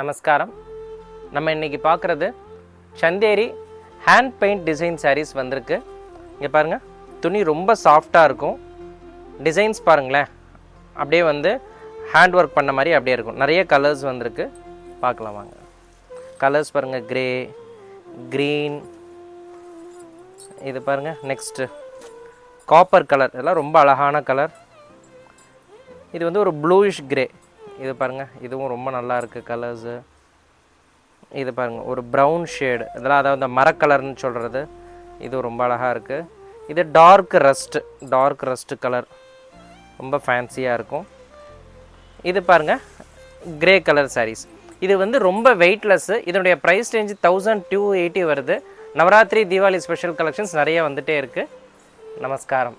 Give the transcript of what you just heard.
நமஸ்காரம். நம்ம இன்றைக்கி பார்க்குறது Chanderi hand paint design sarees வந்திருக்கு. இங்கே பாருங்கள், துணி ரொம்ப சாஃப்டாக இருக்கும். டிசைன்ஸ் பாருங்களேன், அப்படியே வந்து ஹேண்ட் ஒர்க் பண்ண மாதிரி அப்படியே இருக்கும். நிறைய கலர்ஸ் வந்திருக்கு, பார்க்கலாம் வாங்க. கலர்ஸ் பாருங்கள், கிரே, க்ரீன், இது பாருங்கள், நெக்ஸ்ட்டு காப்பர் கலர், இதெல்லாம் ரொம்ப அழகான கலர். இது வந்து ஒரு ப்ளூயிஷ் கிரே, இது பாருங்கள், இதுவும் ரொம்ப நல்லா இருக்குது கலர்ஸு. இது பாருங்கள், ஒரு ப்ரௌன் ஷேடு, இதெல்லாம் அதாவது இந்த மரக்கலர்னு சொல்கிறது, இது ரொம்ப அழகாக இருக்குது. இது டார்க் ரஸ்ட்டு கலர், ரொம்ப ஃபேன்சியாக இருக்கும். இது பாருங்கள், கிரே கலர் சாரீஸ். இது வந்து ரொம்ப வெயிட்லெஸ்ஸு. இதனுடைய ப்ரைஸ் ரேஞ்சு 1280 வருது. நவராத்திரி தீபாவளி ஸ்பெஷல் கலெக்ஷன்ஸ் நிறைய வந்துகிட்டே இருக்குது. நமஸ்காரம்.